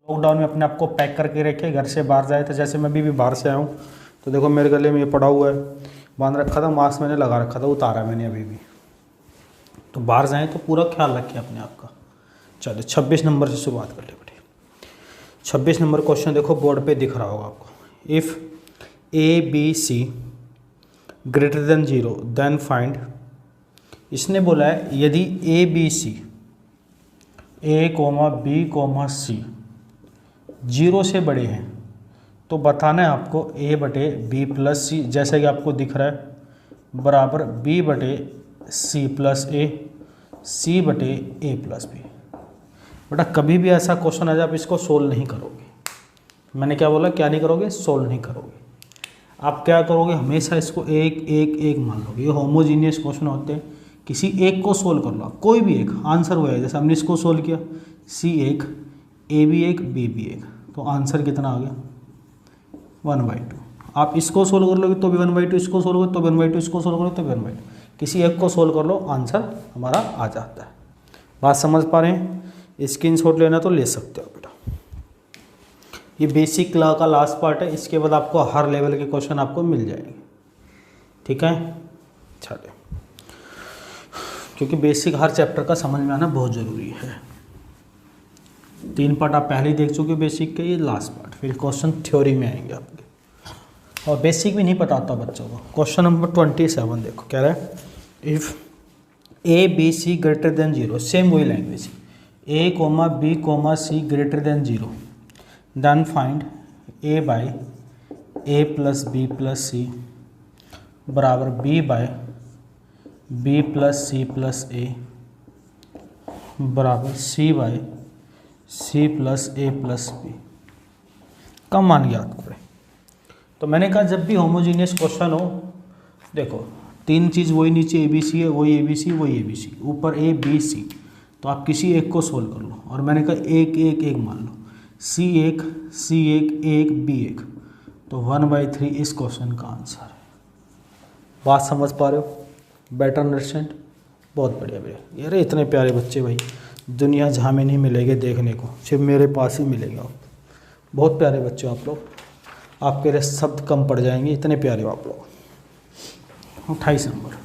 Lockdown में अपने आप को पैक करके रखे, घर से बाहर जाए। तो जैसे मैं भी बाहर से आया हूँ तो देखो मेरे गले में ये पड़ा हुआ है, बांध रखा था, मास्क मैंने लगा रखा था, उतारा मैंने अभी भी। तो बाहर जाएँ तो पूरा ख्याल रखें अपने आप का। चलो 26 नंबर से शुरुआत कर ले बेटे। 26 नंबर क्वेश्चन देखो बोर्ड पे दिख रहा होगा आपको। If A B C greater than 0 then find. इसने बोला है यदि A B C A comma B comma C 0 से बड़े हैं तो बताना है आपको a बटे बी प्लस सी, जैसा कि आपको दिख रहा है, बराबर b बटे सी प्लस ए, सी बटे ए प्लस बी। बेटा कभी भी ऐसा क्वेश्चन आ जाए आप इसको सोल्व नहीं करोगे। मैंने क्या बोला, क्या नहीं करोगे, सोल्व नहीं करोगे। आप क्या करोगे, हमेशा इसको एक एक एक मान लोगे। ये होमोजीनियस क्वेश्चन होते हैं, किसी एक को सोल्व कर लो, कोई भी एक आंसर हुआ है। जैसे हमने इसको सोल्व किया, सी एक, ए बी एक, बी बी एक, तो आंसर कितना आ गया 1/2। आप इसको सोल्व कर लोगे तो भी 1/2, इसको सोल्व करो तो भी 1/2, इसको सोल्व करो तो भी 1/2। किसी एक को सोल्व कर लो, आंसर हमारा आ जाता है। बात समझ पा रहे हैं? स्क्रीनशॉट लेना तो ले सकते हो बेटा। ये बेसिक लॉ का लास्ट पार्ट है, इसके बाद आपको हर लेवल के क्वेश्चन आपको मिल जाएंगे। ठीक है, चलिए, क्योंकि बेसिक हर चैप्टर का समझ में आना बहुत ज़रूरी है। 3 पार्ट आप पहले ही देख चुके हो बेसिक के, ये लास्ट पार्ट, फिर क्वेश्चन थ्योरी में आएंगे आपके। और बेसिक भी नहीं पता आता बच्चों को। क्वेश्चन नंबर 27 देखो, कह रहा है if A B C greater than 0, same वही language, A comma B comma C greater than 0 then find A by A plus B plus C बराबर B by B plus C plus A बराबर C by C plus A plus B का मान ज्ञात करें। तो मैंने कहा जब भी होमोजीनियस क्वेश्चन हो, देखो 3 चीज़ वही, नीचे ए बी सी है, वही ए बी सी, वही ए बी सी, ऊपर ए बी सी, तो आप किसी एक को सोल्व कर लो। और मैंने कहा एक एक एक मान लो, सी एक, सी एक, बी एक, तो 1/3 इस क्वेश्चन का आंसर है। बात समझ पा रहे हो? Better understand? बहुत बढ़िया भैया। यार इतने प्यारे बच्चे भाई दुनिया जहाँ में नहीं मिलेंगे देखने को, सिर्फ मेरे पास ही मिलेंगे। आप बहुत प्यारे बच्चे हो आप लोग, आपके लिए शब्द कम पड़ जाएंगे, इतने प्यारे हो आप लोग। 28 नंबर,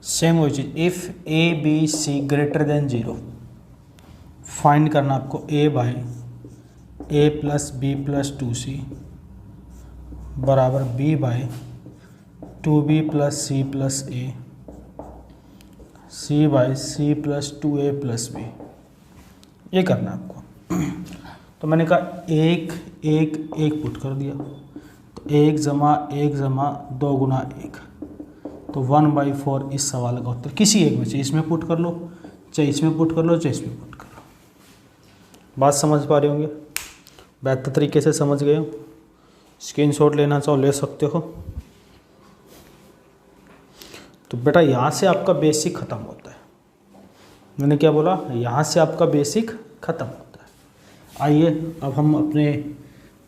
सेम वही चीज, if A B C greater than 0 find करना आपको A by A plus B plus 2c बराबर B by 2b plus C plus A, C by C plus 2a plus B. ये करना है आपको। तो मैंने कहा एक एक एक पुट कर दिया, तो 1 जमा 1 जमा 2 गुना 1, तो 1/4 इस सवाल का उत्तर। किसी एक में से, इसमें पुट कर लो, चाहे इसमें पुट कर लो, चाहे इसमें पुट कर लो। बात समझ पा रहे होंगे? बेहतर तरीके से समझ गए हो? स्क्रीनशॉट लेना चाहो ले सकते हो। तो बेटा यहाँ से आपका बेसिक ख़त्म होता है। मैंने क्या बोला? यहाँ से आपका बेसिक ख़त्म होता है। आइए अब हम अपने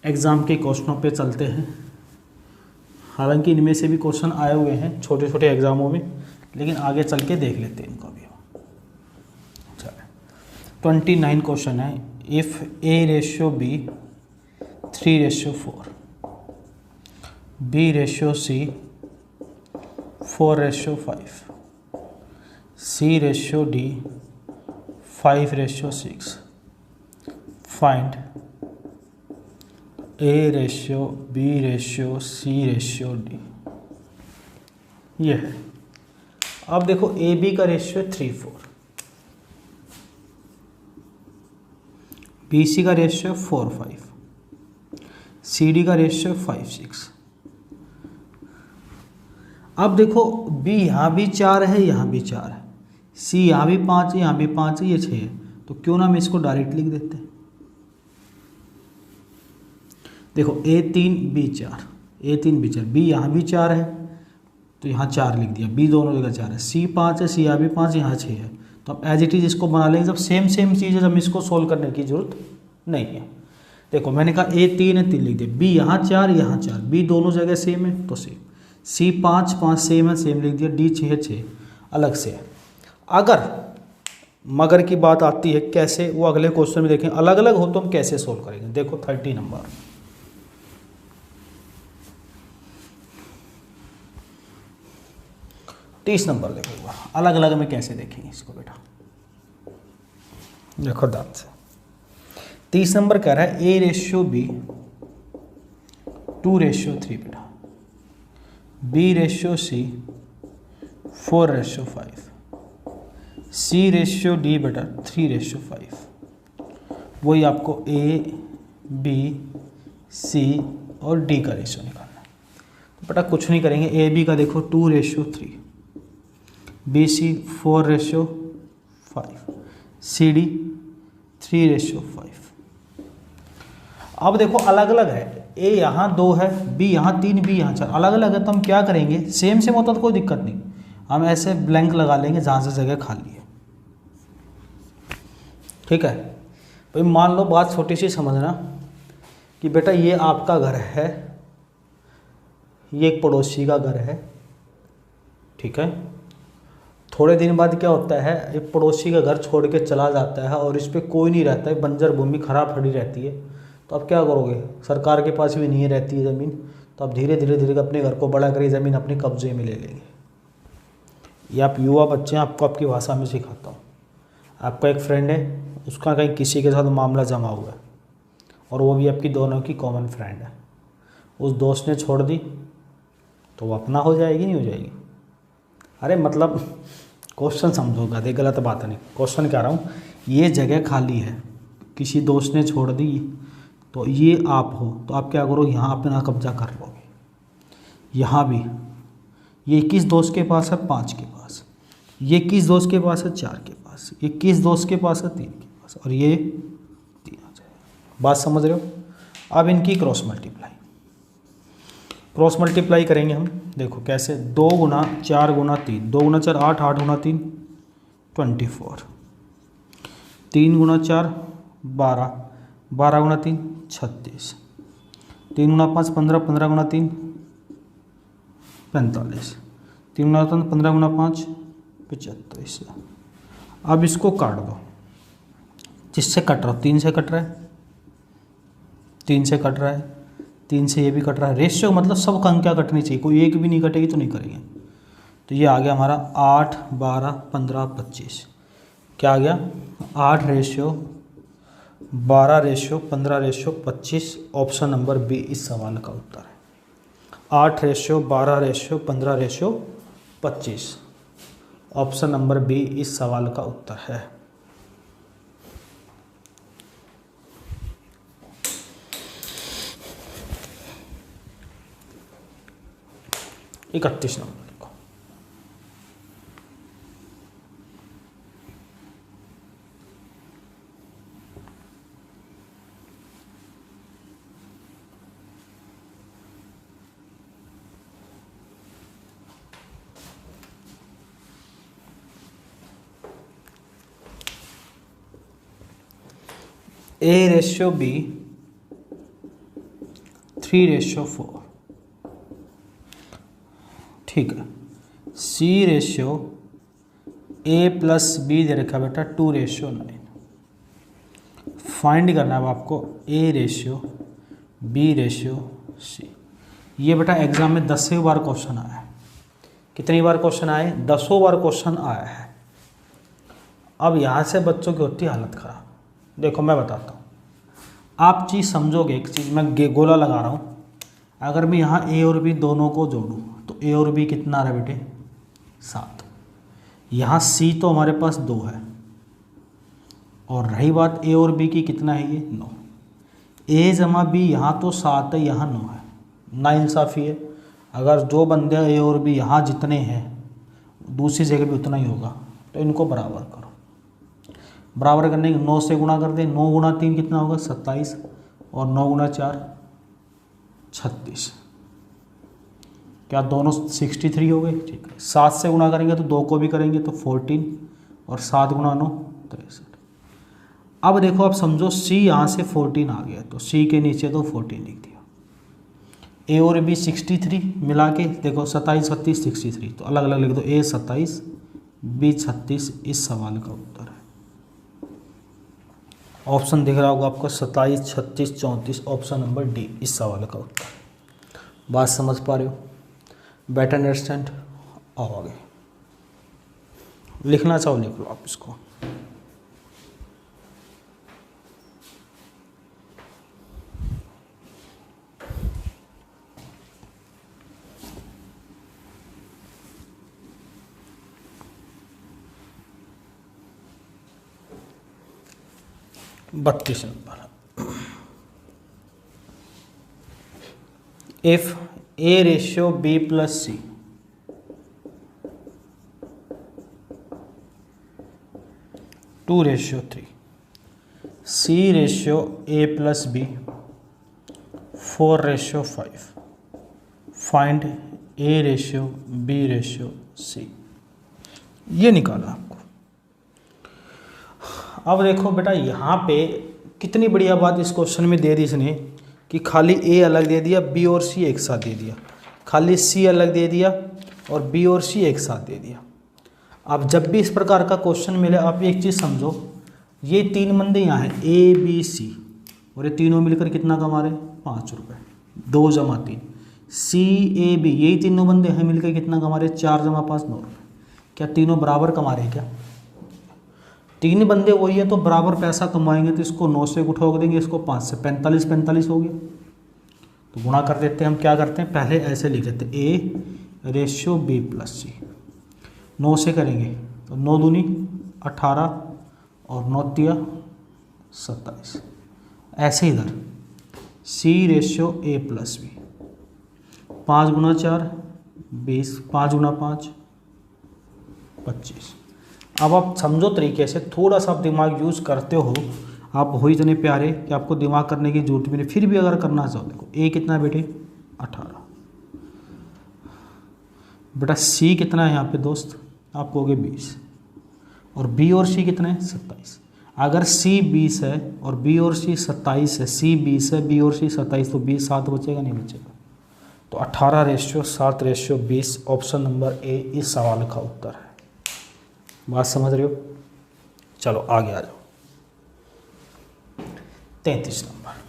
एग्ज़ाम के क्वेश्चनों पे चलते हैं। हालांकि इनमें से भी क्वेश्चन आए हुए हैं छोटे छोटे एग्ज़ामों में, लेकिन आगे चल के देख लेते हैं इनको भी। चलिए 29 क्वेश्चन है। If A ratio B 3:4, B ratio C 4:5, C ratio D 5:6, find A ratio B ratio C ratio D. ये है। अब देखो ए बी का रेशियो 3:4, बी सी का रेशियो 4:5, सी डी का रेशियो 5:6। अब देखो बी यहाँ भी 4 है, यहाँ भी 4 है, सी यहाँ भी 5 है, यहाँ भी 5 है, ये 6 है, तो क्यों ना हम इसको डायरेक्ट लिख देते हैं। देखो A3 B4, A3 B4, B यहाँ भी 4 है तो यहाँ 4 लिख दिया, बी दोनों जगह 4 है, सी 5 है, सी यहाँ भी 5, यहाँ 6 है, तो अब एज इट इज़ इसको बना लेंगे। जब सेम सेम चीज़ है, जब इसको सोल्व करने की जरूरत नहीं है। देखो मैंने कहा A3 है, 3 लिख दिया, बी यहाँ 4, यहाँ 4, बी दोनों जगह सेम है तो सेम, सी 5 5 सेम है, सेम लिख दिया, डी 6 6 अलग से है। अगर मगर की बात आती है कैसे, वो अगले क्वेश्चन में देखें, अलग अलग हो तो हम कैसे सोल्व करेंगे। देखो 30 नंबर, तीस नंबर देखो अलग अलग में कैसे देखेंगे इसको बेटा। देखो ध्यान से, 30 नंबर कह रहा है A/B 2/3 बेटा, B/C 4/5, C/D बेटा 3/5। वही आपको A, B, C और D का रेशियो निकालना है। तो बेटा कुछ नहीं करेंगे, AB का देखो 2/3, BC 4/5, CD 3/5। अब देखो अलग अलग है, A यहाँ 2 है, B यहाँ 3, B यहाँ 4, अलग अलग है। तो हम क्या करेंगे, सेम सेम होता तो कोई दिक्कत नहीं, हम ऐसे ब्लैंक लगा लेंगे जहाँ से जगह खाली है। ठीक है भाई, मान लो बात छोटी सी समझना कि बेटा ये आपका घर है, ये एक पड़ोसी का घर है। ठीक है, थोड़े दिन बाद क्या होता है, एक पड़ोसी का घर छोड़ के चला जाता है और इस पर कोई नहीं रहता है, बंजर भूमि खराब पड़ी रहती है। तो आप क्या करोगे, सरकार के पास भी नहीं रहती है ज़मीन, तो आप धीरे धीरे धीरे अपने घर को बड़ा करिए, ज़मीन अपने कब्जे में ले लेंगे। ये आप युवा बच्चे हैं, आपको आपकी भाषा में सिखाता हूँ। आपका एक फ्रेंड है, उसका कहीं किसी के साथ मामला जमा हुआ है और वो भी आपकी दोनों की कॉमन फ्रेंड है। उस दोस्त ने छोड़ दी तो वो अपना हो जाएगी, नहीं हो जाएगी? अरे मतलब क्वेश्चन समझोगा, देख गलत बात नहीं, क्वेश्चन कह रहा हूँ, ये जगह खाली है, किसी दोस्त ने छोड़ दी, तो ये आप हो, तो आप क्या करो, यहाँ अपना कब्जा कर लोगे। यहाँ भी ये किस दोस्त के पास है, 5 के पास, ये किस दोस्त के पास है, 4 के पास, ये किस दोस्त के पास है, 3 के पास, और ये 3 आ जाएगा। बात समझ रहे हो? अब इनकी क्रॉस मल्टीप्लाई करेंगे हम। देखो कैसे, 2 गुना 4 गुना 3, 2 गुना 4 8, 8 गुना 3 24, 3 गुना 4 12, 12 गुना 3 36, 3 गुना 5 15, 15 गुना 3 45, 3 गुना 3 15 गुना 5 75। अब इसको काट दो, जिससे कट रहा हो, 3 से कट रहा है, 3 से कट रहा है, 3 से ये भी कट रहा है। रेशियो मतलब सब संख्या कटनी चाहिए, कोई एक भी नहीं कटेगी तो नहीं करेंगे। तो ये आ गया हमारा 8 12 15 25। क्या आ गया, 8/12/15/25। ऑप्शन नंबर बी इस सवाल का उत्तर है। 8/12/15/25। ऑप्शन नंबर बी इस सवाल का उत्तर है। इकतीस नंबर को A/B 3/4। ठीक है, C/A+B दे रखा बेटा 2/9। फाइंड करना है आपको A/B/C। ये बेटा एग्जाम में 10 बार क्वेश्चन आया है। कितनी बार क्वेश्चन आए, 10 बार क्वेश्चन आया है। अब यहाँ से बच्चों की होती है हालत खराब। देखो मैं बताता हूँ, आप चीज़ समझोगे। एक चीज़ मैं गोला लगा रहा हूँ, अगर मैं यहाँ A और B दोनों को जोड़ूँ तो A और B कितना आ रहा है बेटे, 7। यहाँ C तो हमारे पास 2 है, और रही बात A और B की, कितना है ये 9। A जमा B यहाँ तो 7 है, यहाँ 9 है, नाइंसाफ़ी है। अगर जो बंदे A और B यहाँ जितने हैं दूसरी जगह भी उतना ही होगा, तो इनको बराबर करो। बराबर करने के 9 से गुणा कर दें, 9 गुणा 3 कितना होगा 27, और 9 गुणा 4 36। क्या दोनों 63 हो गए? ठीक है। 7 से गुणा करेंगे तो 2 को भी करेंगे तो 14, और 7 गुणा 9 63। अब देखो आप समझो, C यहाँ से 14 आ गया, तो C के नीचे तो 14 लिख दिया। ए और बी 63 मिला के देखो 27 36 63, तो अलग अलग लिख दो, ए 27 बी 36 इस सवाल का उत्तर है। ऑप्शन दिख रहा होगा आपको 27 36 34, ऑप्शन नंबर डी इस सवाल का उत्तर। बात समझ पा रहे हो? Better understand. आओ आगे, लिखना चाहो लिख लो आप इसको। बत्तीस number, if A ratio B plus C to ratio 3, C ratio A plus B 4 ratio 5, find A ratio B ratio C. ये निकाला आपको। अब देखो बेटा, यहाँ पे कितनी बढ़िया बात इस क्वेश्चन में दे दी इसने कि खाली ए अलग दे दिया, बी और सी एक साथ दे दिया, खाली सी अलग दे दिया और बी और सी एक साथ दे दिया। अब जब भी इस प्रकार का क्वेश्चन मिले आप एक चीज़ समझो, ये 3 बंदे यहाँ हैं ए बी सी, और ये तीनों मिलकर कितना कमा रहे हैं 5 रुपये, 2 जमा 3, सी ए बी यही तीनों बंदे हैं मिलकर कितना कमा रहे हैं 4 जमा 5 9 रुपये। क्या तीनों बराबर कमा रहे हैं? क्या 3 बंदे वही है तो बराबर पैसा कमाएंगे, तो इसको 9 से उठा देंगे, इसको 5 से, 45 45 हो गया। तो गुणा कर देते हैं हम, क्या करते हैं पहले ऐसे लिख देते हैं ए रेशियो बी प्लस सी, 9 से करेंगे तो 9 दूनी 18 और 9 तिया 27, ऐसे इधर सी रेशियो ए प्लस बी 5 गुना 4 20, 5 गुना 5 25। अब आप समझो तरीके से, थोड़ा सा आप दिमाग यूज़ करते हो, आप हो इतने प्यारे कि आपको दिमाग करने की जरूरत भी नहीं, फिर भी अगर करना चाहो देखो ए कितना है बेटे 18, बेटा सी कितना है यहाँ पे दोस्त आप कहोगे 20, और बी और सी कितना है 27। अगर सी 20 है और बी और सी 27 है, सी 20 है बी और सी 27, तो 20 7 बचेगा नहीं बचेगा, तो 18 ratio 7 ratio 20, option number A इस सवाल का उत्तर है। बात समझ रहे हो? चलो आगे आ जाओ, 33 number.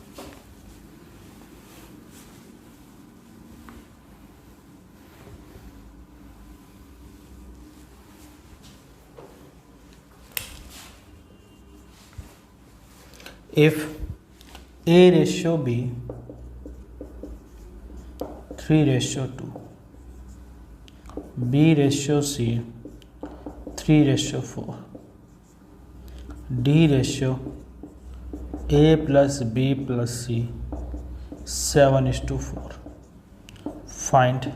If A ratio B 3 ratio 2, B ratio C 3 ratio 4, D ratio A plus B plus C 7:4, find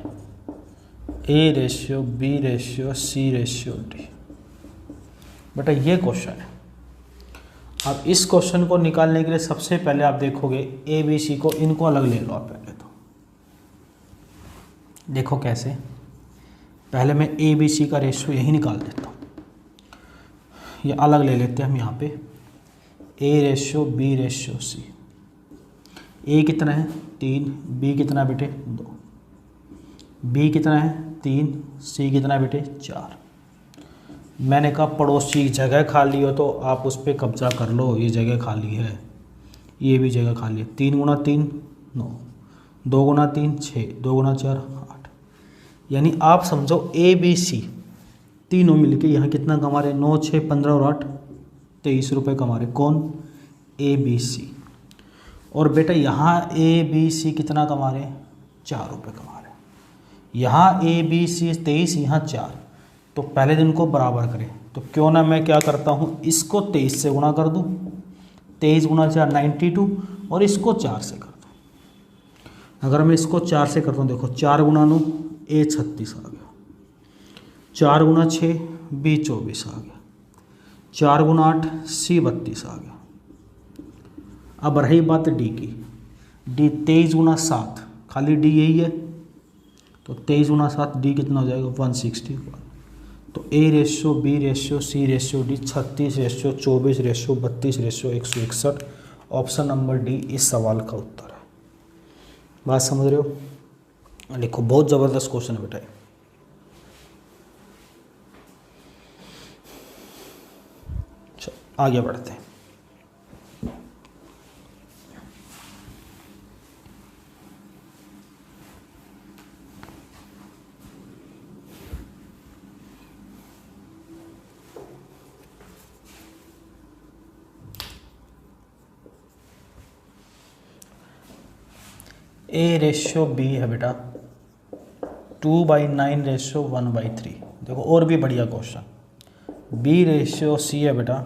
A ratio B ratio C ratio D. बेटा ये क्वेश्चन है। अब इस क्वेश्चन को निकालने के लिए सबसे पहले आप देखोगे ए बी सी को, इनको अलग ले लो आप पहले तो। देखो कैसे, पहले मैं ए बी सी का रेशियो यही निकाल देता हूँ, ये अलग ले लेते हैं हम यहाँ पे, A ratio B ratio C. A कितना है 3, बी कितना बेटे 2, बी कितना है 3, सी कितना बेटे 4। मैंने कहा पड़ोसी जगह खाली हो तो आप उस पर कब्जा कर लो, ये जगह खाली है, ये भी जगह खाली है। 3 गुना 3 9, 2 गुना 3 6, 2 गुना 4 8, यानी आप समझो ए बी सी तीनों मिलके यहाँ कितना कमा रहे, 9 6 15 और 8 23 रुपये कमा रहे। कौन? A B C. और बेटा यहाँ ए बी सी कितना कमा रहे, 4 रुपये कमा रहे। यहाँ ए बी सी 23, यहाँ 4, तो पहले दिन को बराबर करें, तो क्यों ना मैं क्या करता हूँ, इसको 23 से गुणा कर दूँ, 23 गुना 4 92, और इसको 4 से कर दूँ। अगर मैं इसको 4 से करता हूँ, देखो 4 गुना 9 ए 36 आ गया, 4 गुना 6 बी 24 आ गया, 4 गुना 8 सी 32 आ गया। अब रही बात डी की, डी 23 गुना 7, खाली डी यही है, तो 23 गुना 7 डी कितना हो जाएगा 161। तो A ratio B ratio C ratio D 36 ratio 24 ratio 32 ratio 161, option number D इस सवाल का उत्तर है। बात समझ रहे हो? लिखो, बहुत ज़बरदस्त क्वेश्चन है बेटा ये। चलो आगे बढ़ते हैं। A/B है बेटा 2/9/1/3। देखो और भी बढ़िया क्वेश्चन। B/C है बेटा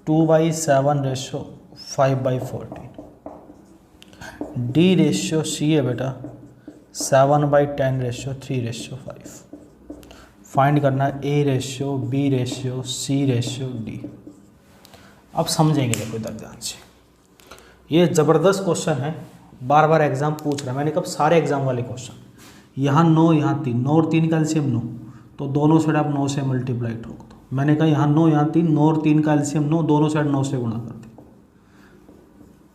2/7/5/14। D/C है बेटा 7/10/3/5। फाइंड करना है A/B/C/D। अब समझेंगे, देखो इधर ध्यान से, ये ज़बरदस्त क्वेश्चन है, बार बार एग्जाम पूछ रहा है। मैंने कब सारे एग्जाम वाले क्वेश्चन, यहाँ 9 यहाँ 3, 9 और 3 का एलसीएम 9, तो दोनों साइड आप 9 से मल्टीप्लाई ठोक दो। मैंने कहा यहाँ 9 यहाँ 3, 9 और 3 का एलसीएम 9, दोनों साइड 9 से गुणा कर दे,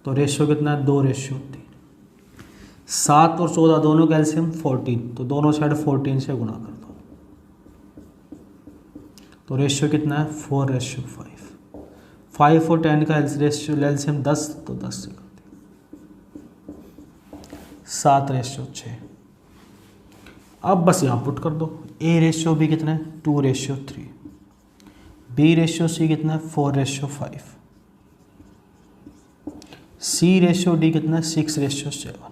तो रेशियो कितना है 2/3। 7 और 14 दोनों का एलसीएम 14, तो दोनों साइड 14 से गुणा कर दो, तो रेशियो कितना है 4/5। 5 और 10 का एलसीएम 10, तो 10 से कर दो, 7/6। अब बस यहाँ पुट कर दो। A/B कितना है 2/3। B/C कितना है 4/5। C/D कितना है 6/7।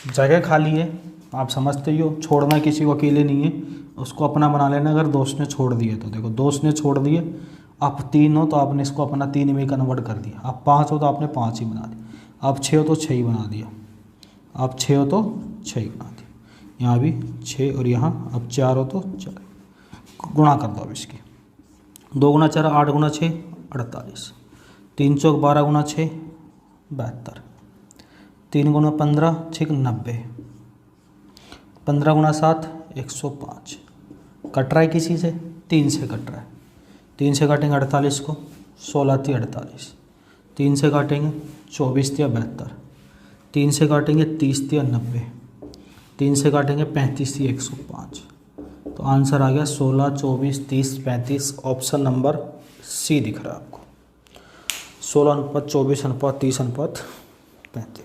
जगह खाली है, आप समझते ही हो, छोड़ना किसी को अकेले नहीं है, उसको अपना बना लेना। अगर दोस्त ने छोड़ दिए तो देखो, दोस्त ने छोड़ दिए, आप 3 हो तो आपने इसको अपना 3 में कन्वर्ट कर दिया। आप 5 हो तो आपने 5 ही बना दिया। आप 6 हो तो 6 ही बना दिया। आप 6 हो तो 6 ही बना दिया। यहाँ भी 6 और यहाँ अब 4 हो तो 4 गुणा कर दो। अब इसकी 2 गुणा 4 8 गुणा 6 48, 3 चौक 12 गुणा 6 72, 3 गुणा 15 6 90, 15 गुणा 7 105। कट रहा है किसी से, 3 से कट रहा है। 3 से काटेंगे 48 को, 16 थी 48, 3 से काटेंगे 24 थी 72, 3 से काटेंगे 30 थी 90, 3 से काटेंगे 35 थी 105। तो आंसर आ गया 16 24 30 35। ऑप्शन नंबर सी दिख रहा है आपको, 16:24:30:35।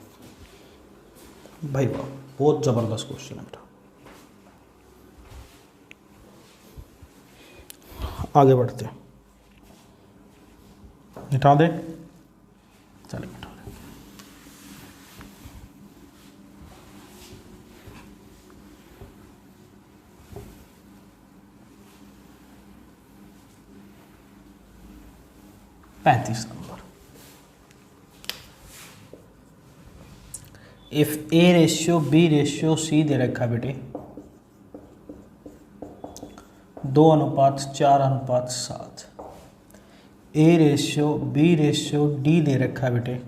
भाई वाह, बहुत ज़बरदस्त क्वेश्चन है बेटा। आगे बढ़ते हैं, मिटा दे, चलिए मिटा दे। पैंतीस नंबर। इफ A/B/C दे रखा है बेटे 2:4:7। A/B/D दे रखा है बेटे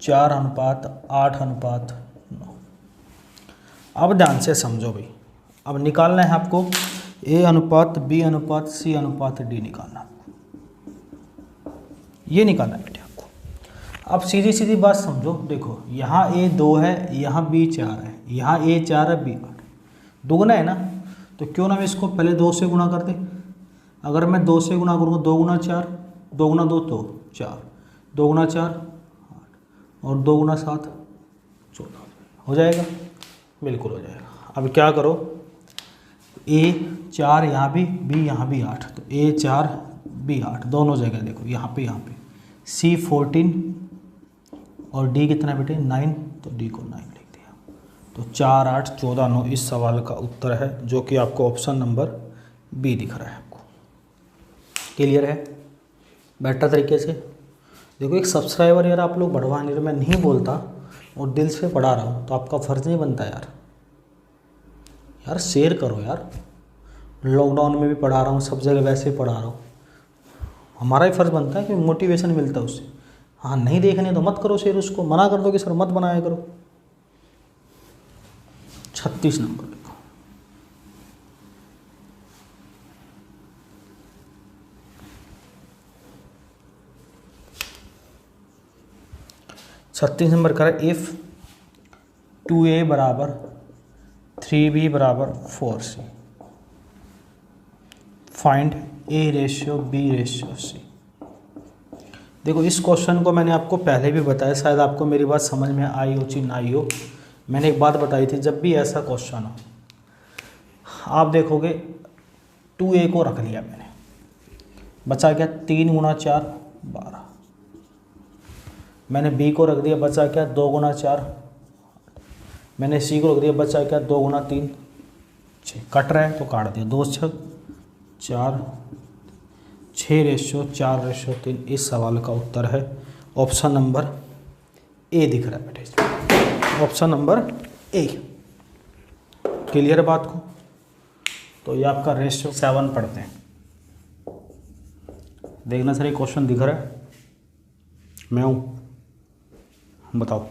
4:8:9। अब ध्यान से समझो भाई, अब निकालना है आपको A/B/C/D निकालना है आपको, ये निकालना है बेटे आपको। अब सीधी सीधी बात समझो, देखो यहाँ A2 है, यहाँ B4 है, यहाँ A4 है, B8 दुगना है ना, तो क्यों ना मैं इसको पहले 2 से गुणा कर दे। अगर मैं 2 से गुणा करूँगा 2 गुना 4, 2 गुना 2 तो 4, 2 गुना 4 8 और 2 गुना 7 14 हो जाएगा, बिल्कुल हो जाएगा। अब क्या करो, A4 यहाँ भी, B यहाँ भी 8, तो A4 B8 दोनों जगह देखो, यहाँ पे C14 और D कितना बेटे 9, तो D को 9 लिख दिया। तो 4 8 14 9 इस सवाल का उत्तर है, जो कि आपको ऑप्शन नंबर बी दिख रहा है। आपको क्लियर है बेटर तरीके से? देखो एक सब्सक्राइबर यार आप लोग बढ़वा नहीं रहे, मैं नहीं बोलता और दिल से पढ़ा रहा हूँ, तो आपका फ़र्ज़ नहीं बनता यार शेयर करो यार। लॉकडाउन में भी पढ़ा रहा हूँ, सब जगह वैसे पढ़ा रहा हूँ, हमारा ही फ़र्ज़ बनता है कि मोटिवेशन मिलता है उससे। हाँ नहीं देखने तो मत करो शेयर, उसको मना कर दो कि सर मत बनाया करो। 36 नंबर देखो, 36 नंबर कह रहा है इफ़ 2a बराबर 3b बराबर 4c, find a ratio b ratio c। देखो इस क्वेश्चन को मैंने आपको पहले भी बताया, शायद आपको मेरी बात समझ में आई हो चाहे ना आई हो। मैंने एक बात बताई थी, जब भी ऐसा क्वेश्चन हो आप देखोगे 2a को रख लिया मैंने, बचा क्या 3 गुना 4 12, मैंने b को रख दिया, बचा क्या 2 गुना 4, मैंने c को रख दिया, बचा क्या 2 गुना 3 6, कट रहा है तो काट दिया, 2 6 4, 6 रेशियो 4 रेशियो 3। इस सवाल का उत्तर है ऑप्शन नंबर ए दिख रहा है बेटे, ऑप्शन नंबर ए। क्लियर है बात को? तो ये आपका रेशियो 7 पढ़ते हैं, देखना सर ये क्वेश्चन दिख रहा है, मैं हूँ, बताओ।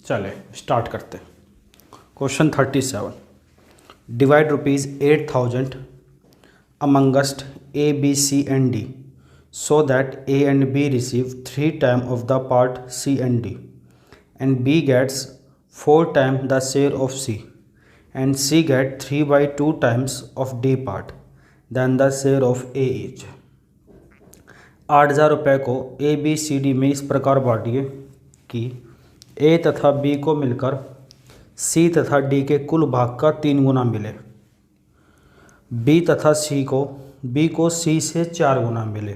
चले स्टार्ट करते हैं। Question 37, divide ₹8,000 amongst A, B, C and D so that A and B receive 3 times of the part C and D, and B gets 4 times the share of C, and C get 3/2 times of D part, then the share of A is। 8,000 रुपये को A, B, C, D में इस प्रकार बांटिए कि A तथा B को मिलकर C तथा D के कुल भाग का 3 गुना मिले, B तथा B को C से 4 गुना मिले,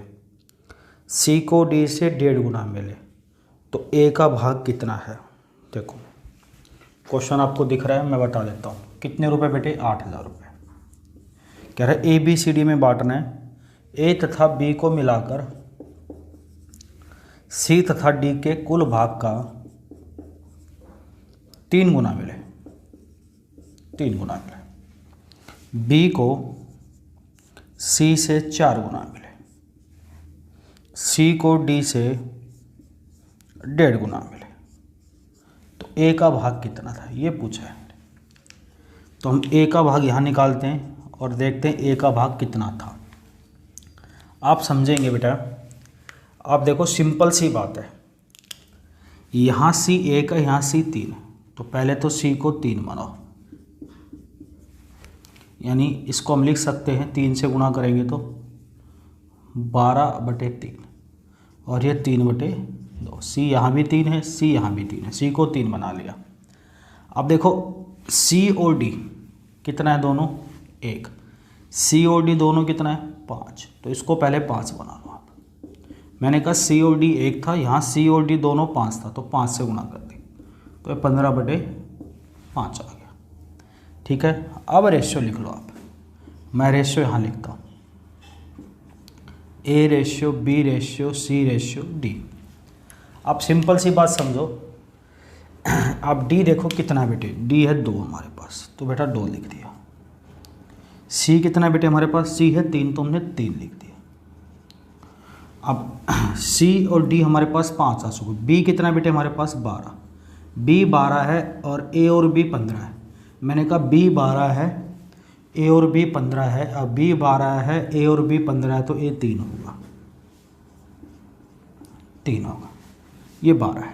C को D से 1.5 गुना मिले, तो A का भाग कितना है? देखो क्वेश्चन आपको दिख रहा है, मैं बता देता हूँ। कितने रुपए बेटे? 8,000 रुपये। कह रहा है A B C D में बांटना है, A तथा B को मिलाकर C तथा D के कुल भाग का 3 गुना मिले, 3 गुना मिले, B को C से 4 गुना मिले, C को D से 1.5 गुना मिले, तो A का भाग कितना था ये पूछा है। तो हम A का भाग यहाँ निकालते हैं और देखते हैं A का भाग कितना था। आप समझेंगे बेटा, आप देखो सिंपल सी बात है, यहाँ C 1 है, यहाँ C 3 है, तो पहले तो C को 3 बनाओ, यानी इसको हम लिख सकते हैं 3 से गुणा करेंगे तो 12/3 और ये 3/2। C यहाँ भी 3 है, C यहाँ भी 3 है, C को 3 बना लिया। अब देखो C और D कितना है दोनों? 1। C और D दोनों कितना है? 5। तो इसको पहले 5 बना लो आप। मैंने कहा C और D 1 था, यहाँ C और D दोनों 5 था, तो 5 से गुणा कर दी, तो ये 15/5 आ गया। ठीक है, अब रेशियो लिख लो आप। मैं रेशियो यहाँ लिखता हूँ, A ratio B ratio C ratio D। आप सिंपल सी बात समझो, आप D देखो कितना है बेटे? D है 2 हमारे पास, तो बेटा 2 लिख दिया। C कितना है बेटे हमारे पास? C है 3, तो हमने 3 लिख दिया। अब C और D हमारे पास 5 आ चुके। B कितना है बेटे हमारे पास? 12। B 12 है और A और B 15 है। मैंने कहा B 12 है, A और B 15 है। अब B 12 है, A और B 15 है, तो A 3 होगा, 3 होगा, ये 12 है।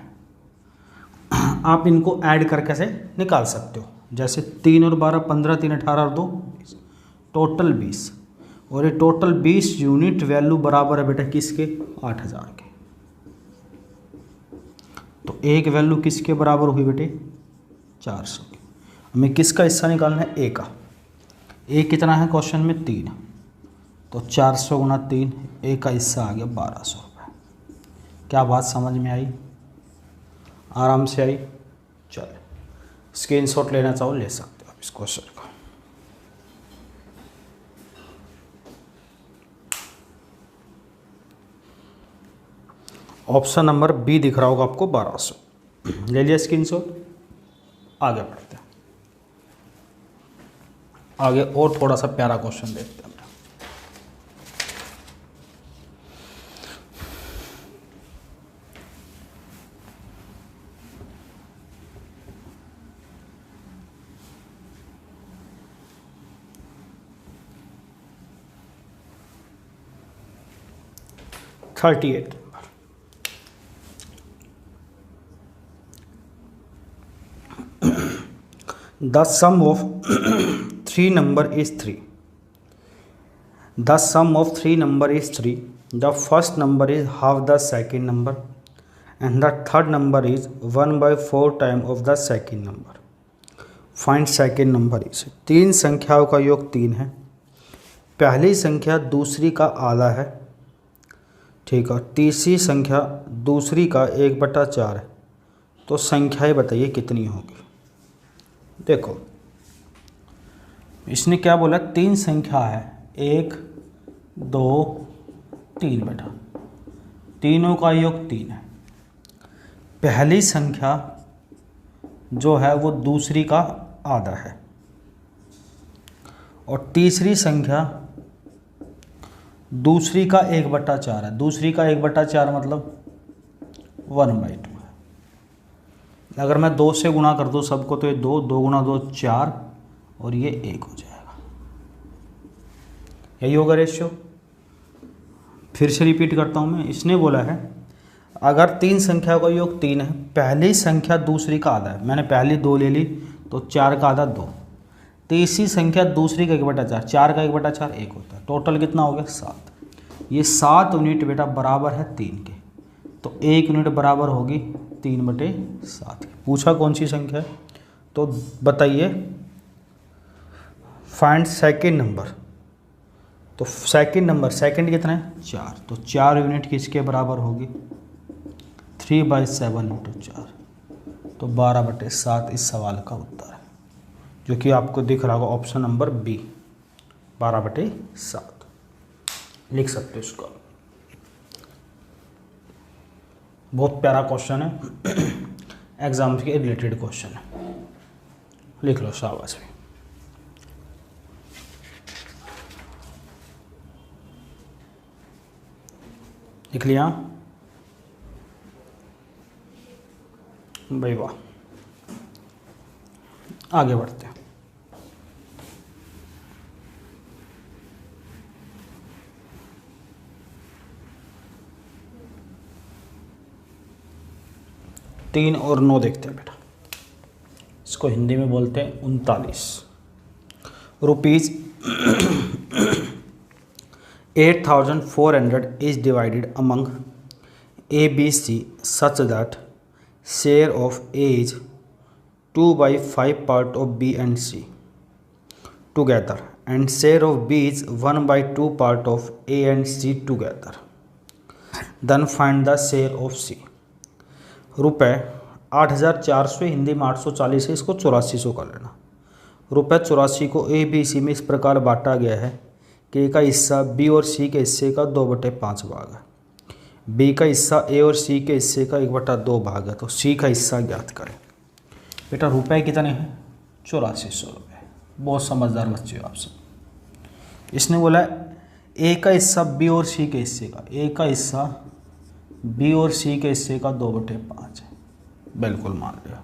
आप इनको ऐड करके से निकाल सकते हो, जैसे 3 और 12 15, 3 18 और 2 20, टोटल 20। और ये टोटल 20 यूनिट वैल्यू बराबर है बेटा किसके? 8,000 के। तो एक वैल्यू किसके बराबर हुई बेटे? 400 की। हमें किसका हिस्सा निकालना है? ए का। ए कितना है क्वेश्चन में? 3, तो 400 गुना 3, ए का हिस्सा आ गया 1200 रुपये। क्या बात समझ में आई? आराम से आई? चलो स्क्रीनशॉट लेना चाहो ले सकते हो आप इस क्वेश्चन का। ऑप्शन नंबर बी दिख रहा होगा आपको 1200। ले लिया स्क्रीनशॉट? आगे बढ़ते हैं, आगे और थोड़ा सा प्यारा क्वेश्चन देखते हैं। 38 number. The sum of three number is 3। The sum of three number is 3। The first number is half the second number and the third number is 1/4 time of the second number. Find second number is. तीन संख्याओं का योग 3 है। पहली संख्या दूसरी का आधा है, ठीक है। तीसरी संख्या दूसरी का 1/4 है। तो संख्याएं बताइए कितनी होगी। देखो इसने क्या बोला, तीन संख्या है, 1 2 3 बेटा, तीनों का योग 3 है। पहली संख्या जो है वो दूसरी का आधा है और तीसरी संख्या दूसरी का 1/4 है। दूसरी का 1/4 मतलब 1/2 है। अगर मैं 2 से गुणा कर दूँ सबको तो ये 2 × 2 4 और ये 1 हो जाएगा। यही होगा रेशियो। फिर से रिपीट करता हूँ मैं। इसने बोला है अगर तीन संख्याओं का योग 3 है, पहली संख्या दूसरी का आधा है, मैंने पहली 2 ले ली तो 4 का आधा 2। तीसरी संख्या दूसरी का 1/4, 4 का 1/4 1 होता है। टोटल कितना हो गया 7। ये 7 यूनिट बेटा बराबर है 3 के, तो 1 यूनिट बराबर होगी 3/7 की। पूछा कौन सी संख्या है, तो बताइए फाइंड सेकेंड नंबर। तो सेकेंड नंबर, सेकेंड कितना है 4, तो 4 यूनिट किसके बराबर होगी 3/7 × 4, तो 12/7 इस सवाल का उत्तर है, जो कि आपको दिख रहा होगा ऑप्शन नंबर बी 12/7 लिख सकते हो इसको। बहुत प्यारा क्वेश्चन है, एग्जाम के रिलेटेड क्वेश्चन है, लिख लो शाबाश भी। लिख लिया भाई, वाह। आगे बढ़ते हैं। तीन और 9 देखते हैं बेटा। इसको हिंदी में बोलते हैं 39। Rupees 8,400 is divided among A, B, C such that share of A is 2/5 part of B and C together and share of B is 1/2 part of A and C together. Then find the share of C. रुपये 8,400 हिंदी में 840 है, इसको 8400 कर लेना। रुपये 84 को ए B सी में इस प्रकार बांटा गया है कि ए का हिस्सा बी और सी के हिस्से का 2/5 भाग है, बी का हिस्सा ए और सी के हिस्से का 1/2 भाग है। तो सी का हिस्सा ज्ञात करें। बेटा रुपए कितने हैं 8400 रुपये। बहुत समझदार बच्चे हो आप सब। इसने बोला ए का हिस्सा बी और सी के हिस्से का, ए का हिस्सा बी और सी के हिस्से का 2/5 है, बिल्कुल मान लिया।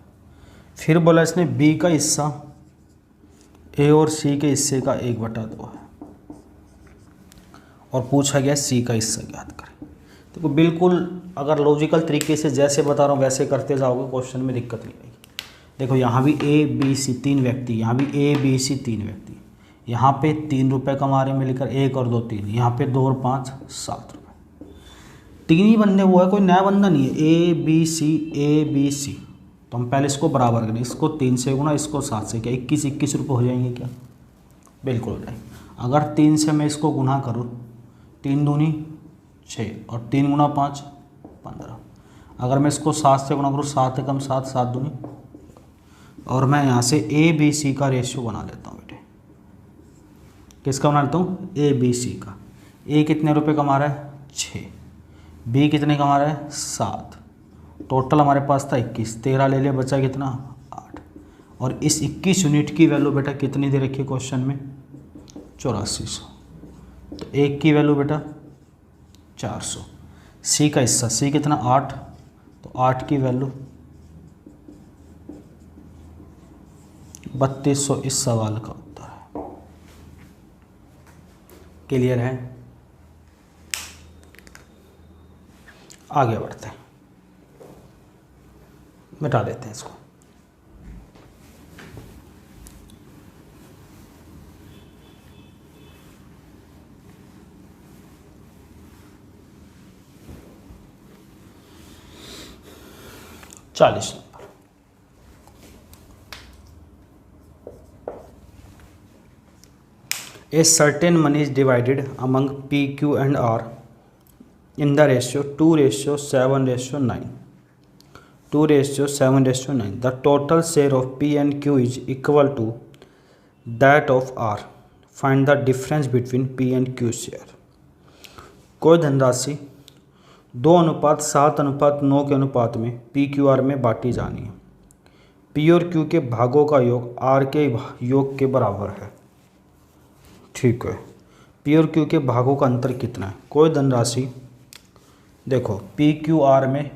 फिर बोला इसने बी का हिस्सा ए और सी के हिस्से का 1/2 है और पूछा गया सी का हिस्सा ज्ञात करें। देखो बिल्कुल अगर लॉजिकल तरीके से जैसे बता रहा हूँ वैसे करते जाओगे क्वेश्चन में दिक्कत नहीं आएगी। देखो यहाँ भी ए बी सी 3 व्यक्ति, यहाँ भी ए बी सी 3 व्यक्ति, यहाँ पे 3 रुपये कमा रहे मिलकर, 1 और 2 3, यहाँ पे 2 और 5 7 रुपये। 3 ही बंदे हुआ है, कोई नया बंदा नहीं है। ए बी सी, तो हम पहले इसको बराबर करें, इसको 3 से गुना, इसको 7 से, क्या 21 रुपये हो जाएंगे क्या? बिल्कुल हो जाएंगे। अगर 3 से मैं इसको गुना करूँ, 3 दूनी 6 और 3 गुना 5 15। अगर मैं इसको 7 से गुना करूँ, 7 कम 7 7 दूनी, और मैं यहाँ से ए बी सी का रेशियो बना लेता हूँ बेटे। किसका बना लेता हूँ? ए बी सी का। ए कितने रुपए कमा रहा है 6, बी कितने कमा रहा है 7, टोटल हमारे पास था 21, 13 ले लिया, बचा कितना 8। और इस 21 यूनिट की वैल्यू बेटा कितनी दे रखी है क्वेश्चन में 8400। तो एक की वैल्यू बेटा 400। सी का हिस्सा, सी कितना 8, तो 8 की वैल्यू 3200 इस सवाल का उत्तर है। क्लियर है? आगे बढ़ते हैं, मिटा देते हैं इसको। चालीस number. A certain money is divided among P, Q and R in the ratio 2:7:9. 2:7:9. The total share of P and Q is equal to that of R. Find the difference between P and Q share. कोई धनराशि 2:7:9 के अनुपात में P Q R में बांटी जानी है। P और Q के भागों का योग R के योग के बराबर है। ठीक है, P और Q के भागों का अंतर कितना है? कोई धनराशि देखो P Q R में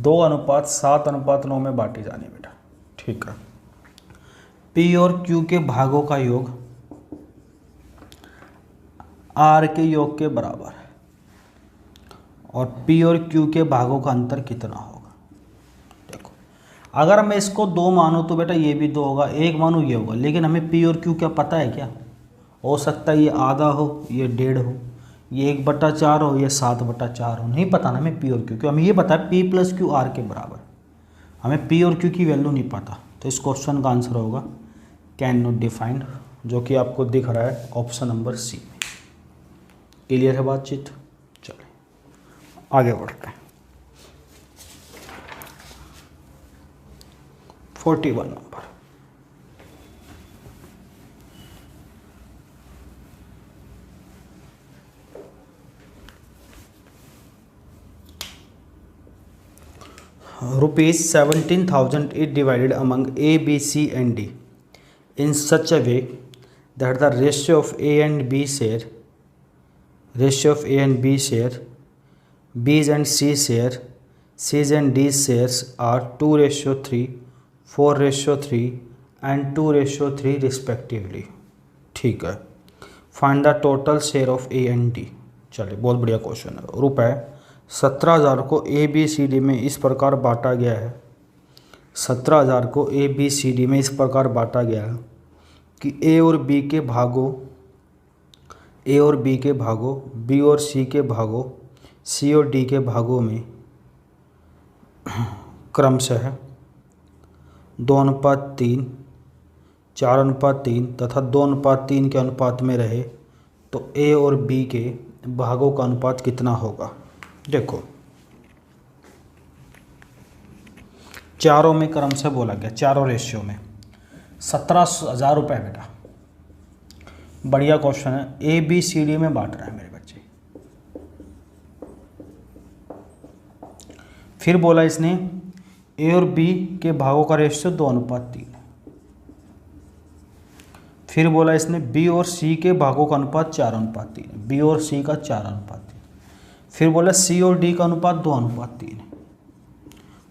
2:7:9 में बांटी जानी है बेटा। ठीक है, P और Q के भागों का योग R के योग के बराबर है और P और Q के भागों का अंतर कितना होगा? देखो अगर मैं इसको 2 मानूँ तो बेटा ये भी 2 होगा, 1 मानूँ ये होगा, लेकिन हमें P और Q क्या पता है क्या? हो सकता है ये आधा हो, ये 1.5 हो, ये 1/4 हो, ये 7/4 हो, नहीं पता ना हमें P और Q। क्यों? हमें ये पता है P + Q R के बराबर, हमें P और Q की वैल्यू नहीं पता। तो इस क्वेश्चन का आंसर होगा कैन नॉट डिफाइंड, जो कि आपको दिख रहा है ऑप्शन नंबर सी में। क्लियर है बातचीत? चलिए आगे बढ़ते हैं। 41 number. ₹17,000 is divided among A, B, C and D in such a way that the ratio of A and B share, B's and C share, C's and D's shares are 2:3, 4:3 and 2:3 respectively. ठीक है, find the total share of A and D। चलिए बहुत बढ़िया question है। रुपये 17,000 को A B C D में इस प्रकार बांटा गया है, 17,000 को A B C D में इस प्रकार बांटा गया है कि A और B के भागों, A और B के भागों, B और C के भागों, C और D के भागों में क्रमशः 2:3, 4:3 तथा 2:3 के अनुपात में रहे तो A और B के भागों का अनुपात कितना होगा? देखो चारों में क्रमशः बोला गया, चारों रेशियो में 17,000 रुपये बेटा। बढ़िया क्वेश्चन है। ए बी सी डी में बांट रहा है मेरे बच्चे। फिर बोला इसने ए और बी के भागों का रेशियो 2:3 है। फिर बोला इसने बी और सी के भागों का अनुपात 4:3 है, बी और सी का 4:3। फिर बोला सी और डी का अनुपात 2:3 है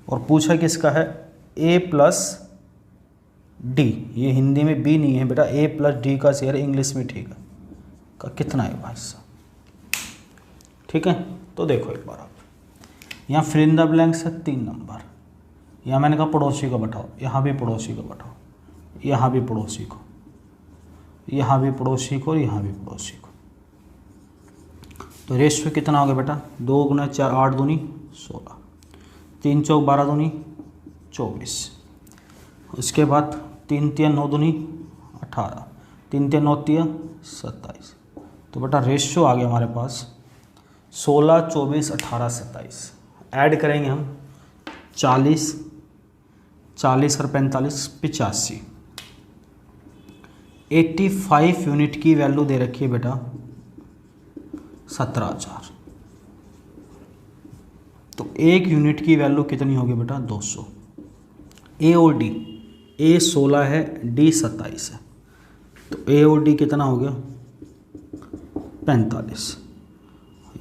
और पूछा किसका है? ए प्लस डी। ये हिंदी में बी नहीं है बेटा, ए प्लस डी का शेयर इंग्लिश में ठीक है का कितना है भाई साहब? ठीक है, तो देखो एक बार आप यहाँ फिल इन द ब्लैंक्स है 3 नंबर। यहाँ मैंने कहा पड़ोसी को बैठाओ, यहाँ भी पड़ोसी को बैठाओ, यहाँ भी पड़ोसी को, यहाँ भी पड़ोसी को और यहाँ भी पड़ोसी को। तो रेशियो कितना हो गया बेटा? 2 × 4 8 दूनी 16, 3 चौक 12 दूनी 24, उसके बाद 3 3 9 दूनी 18, 3 3 9 3 27। तो बेटा रेशियो आ गया हमारे पास 16 24 18 27। ऐड करेंगे हम 40 40 और 45 85। 85 यूनिट की वैल्यू दे रखी है बेटा 17,000। तो 1 यूनिट की वैल्यू कितनी होगी बेटा? 200। ए और डी, ए 16 है, डी 27 है, तो ए और डी कितना हो गया? 45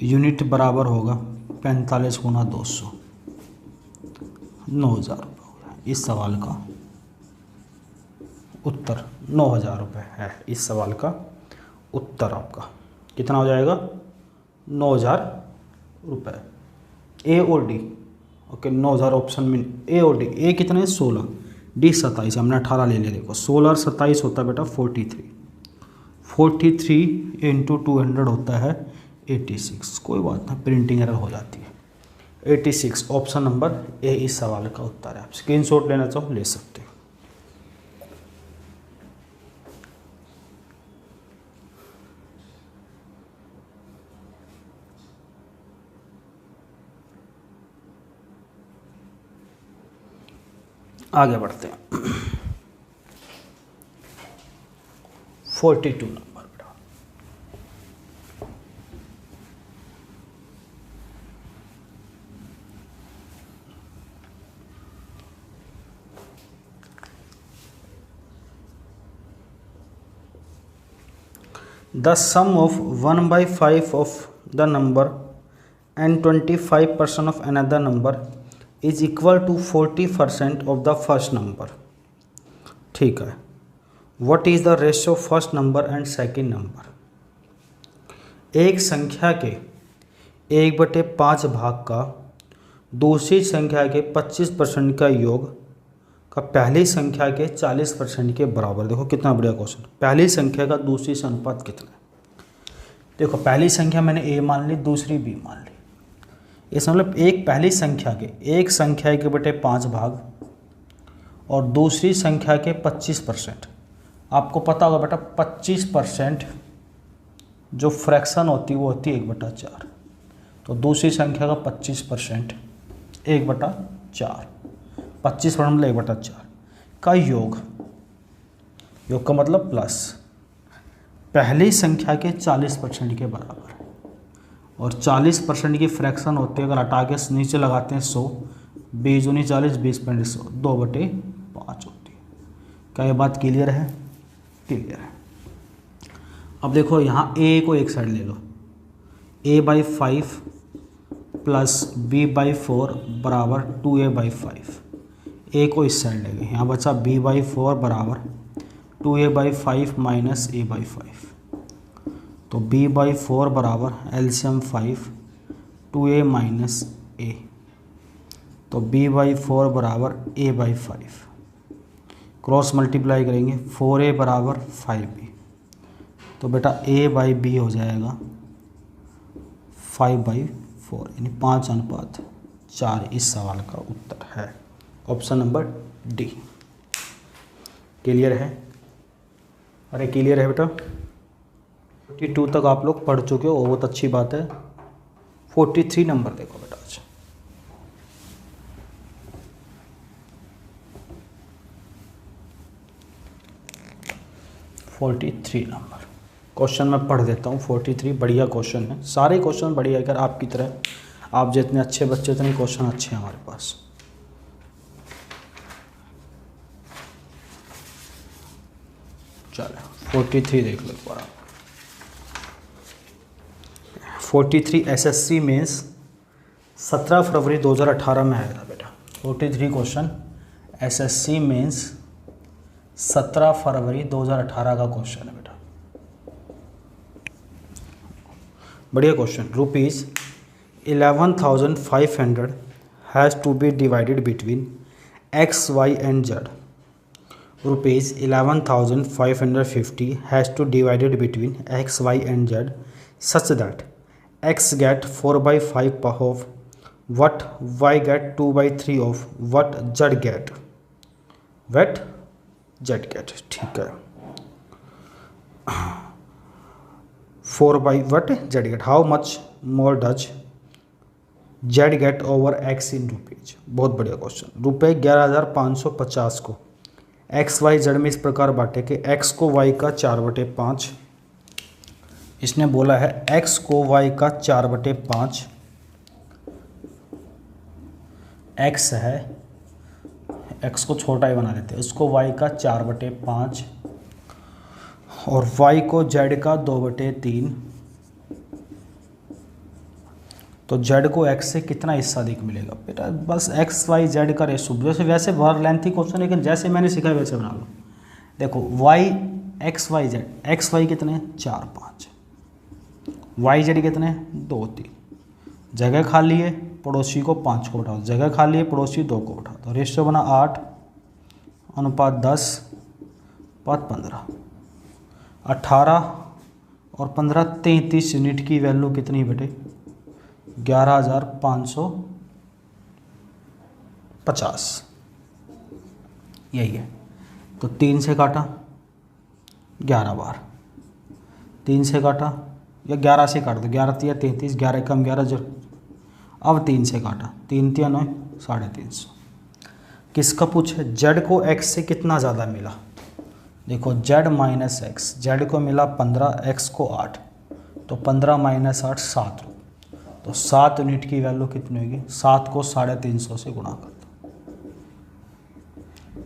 यूनिट बराबर होगा 45 × 200, 9,000 रुपये हो गया। इस सवाल का उत्तर 9,000 रुपये है। इस सवाल का उत्तर आपका कितना हो जाएगा? 9,000 रुपये। ए और डी, ओके 9,000 ऑप्शन में ए और डी। ए कितने 16, डी 27, हमने 18 ले लिया। देखो 16 और 27 होता है बेटा 43, 43 इंटू 200 होता है 86। कोई बात नहीं, प्रिंटिंग एरर हो जाती है। 86 ऑप्शन नंबर ए इस सवाल का उत्तर है। आप स्क्रीनशॉट लेना चाहो ले सकते हो। आगे बढ़ते हैं। 42 नंबर बेटा। The sum of 1/5 of the number and 25% of another number is equal to 40% of the first number। ठीक है। What is the ratio of first number and second number? एक संख्या के 1/5 भाग का दूसरी संख्या के 25% का योग का पहली संख्या के 40% के बराबर। देखो कितना बढ़िया क्वेश्चन। पहली संख्या का दूसरी से अनुपात कितना है? देखो पहली संख्या मैंने ए मान ली, दूसरी बी मान ली। इसका मतलब एक पहली संख्या के, एक संख्या के बटे 5 भाग और दूसरी संख्या के 25%। आपको पता होगा बेटा 25% जो फ्रैक्शन होती है वो होती है 1/4। तो दूसरी संख्या का 25% 1/4, 25% मतलब 1/4 का योग, योग का मतलब प्लस पहली संख्या के 40% के बराबर। और 40% की फ्रैक्शन होती है, अगर हटा के नीचे लगाते हैं 100, 20 दूनी 40, 20/100, 2/5 होती है। क्या ये बात क्लियर है? क्लियर है। अब देखो यहाँ ए को एक साइड ले लो, a/5 प्लस b/4 बराबर 2a/5। ए को इस साइड ले गए, यहाँ बचा b/4 बराबर 2a/5 माइनस a/5। तो b/4 बराबर एलसीएम 5, 2a माइनस a। तो b/4 बराबर a/5। क्रॉस मल्टीप्लाई करेंगे, 4a बराबर 5b। तो बेटा a/b हो जाएगा 5/4, यानी 5:4 इस सवाल का उत्तर है। Option number D. क्लियर है? अरे क्लियर है बेटा? 42 तक आप लोग पढ़ चुके हो, बहुत अच्छी बात है। 43 नंबर देखो बेटा। अच्छा 43 नंबर क्वेश्चन मैं पढ़ देता हूँ। 43 बढ़िया क्वेश्चन है, सारे क्वेश्चन बढ़िया। अगर आपकी तरह आप जितने अच्छे बच्चे उतने क्वेश्चन अच्छे हैं हमारे पास। चलो 43 देख लो एक बार। 43 एसएससी मेंस 17 फरवरी 2018 में आया था बेटा। 43 क्वेश्चन एसएससी मेंस 17 फरवरी 2018 का क्वेश्चन है बेटा। बढ़िया question. Rupees 11,500 has to be divided between X Y and Z. Rupees 11,550 has to divided between X Y and Z such that x get 4/5 of what, y get 2/3 of what, z get ठीक है। 4/what z get, how much more does z get over x in rupees। बहुत बढ़िया question. रुपये 11,550 को x Y Z में इस प्रकार बांटे कि x को y का 4/5, इसने बोला है x को y का 4/5, x है, x को छोटा ही बना देते हैं, इसको y का 4/5 और y को z का 2/3। तो z को x से कितना हिस्सा अधिक मिलेगा बेटा? बस x y z का रेशो। वैसे बहुत लेंथी क्वेश्चन, लेकिन जैसे मैंने सीखा वैसे बना लो। देखो y x y z, x y कितने 4 5, वाई जेड कितने 2 3, जगह खाली है, पड़ोसी को 5 को उठाओ, जगह खाली है, पड़ोसी 2 को उठाओ। तो रेशियो बना 8:10:15। 18 और 15 33 यूनिट की वैल्यू कितनी बेटे? 11,550, यही है। तो 3 से काटा 11 बार, 3 से काटा या 11 से काट दो, 11 तिया 33, 11 कम 11 जो। अब 3 से काटा, 3 तिया 9, 350। किसका पूछे? जेड को एक्स से कितना ज़्यादा मिला? देखो जेड माइनस एक्स, जेड को मिला 15, एक्स को 8, तो 15 माइनस 8 7। तो 7 यूनिट की वैल्यू कितनी होगी? 7 को 350 से गुणा कर दो।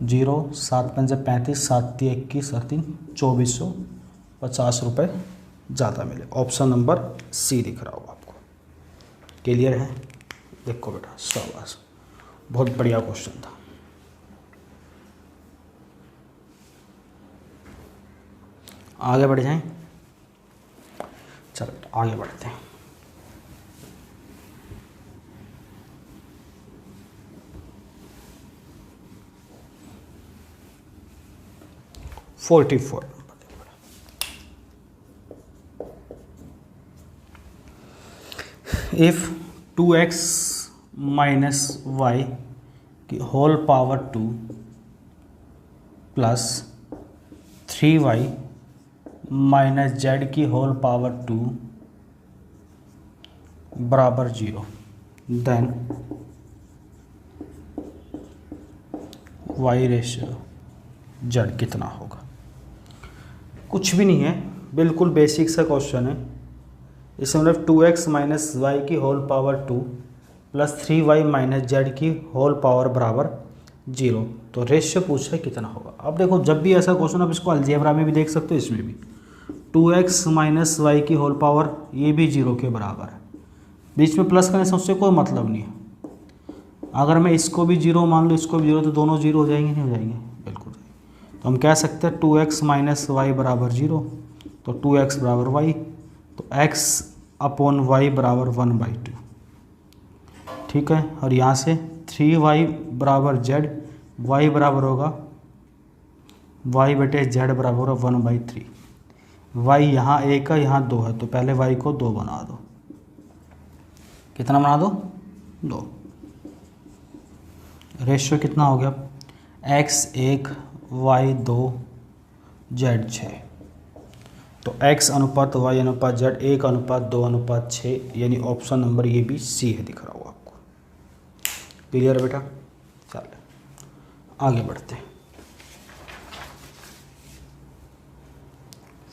0 7 5 35, 7 3 21 और 3 2450 रुपये ज़्यादा मिले। ऑप्शन नंबर सी दिख रहा होगा आपको। क्लियर है? देखो बेटा, शाबाश, बहुत बढ़िया क्वेश्चन था। आगे बढ़ जाएं, चलो आगे बढ़ते हैं। (44) इफ 2x माइनस वाई की whole power 2 plus 3y minus Z की होल पावर 2 बराबर 0, देन y रेशियो जेड कितना होगा? कुछ भी नहीं है, बिल्कुल बेसिक सा क्वेश्चन है। इसमें मतलब 2x माइनस वाई की whole power 2 plus 3y minus Z की होल पावर बराबर 0। तो रेशियो पूछ रहा है कितना होगा। अब देखो, जब भी ऐसा क्वेश्चन आप इसको अलजेब्रा में भी देख सकते हो, इसमें भी 2x माइनस वाई की होल पावर ये भी 0 के बराबर है। बीच में प्लस करने से उससे कोई मतलब नहीं है। अगर मैं इसको भी 0 मान लूँ, इसको भी 0, तो दोनों 0 हो जाएंगे, नहीं हो जाएंगे? बिल्कुल। तो हम कह सकते हैं 2x माइनस वाई बराबर 0, तो 2x बराबर y, तो x अपॉन वाई बराबर 1/2, ठीक है। और यहाँ से 3y बराबर z, y बराबर होगा y बटे z बराबर होगा 1/3। y यहाँ 1 है, यहाँ 2 है, तो पहले y को 2 बना दो। कितना बना दो? 2। रेशियो कितना हो गया? x 1 y 2 z 6। तो x अनुपात y अनुपात z 1:2:6, यानी ऑप्शन नंबर ये भी सी है, दिख रहा होगा आपको। क्लियर बेटा? चलिए आगे बढ़ते हैं।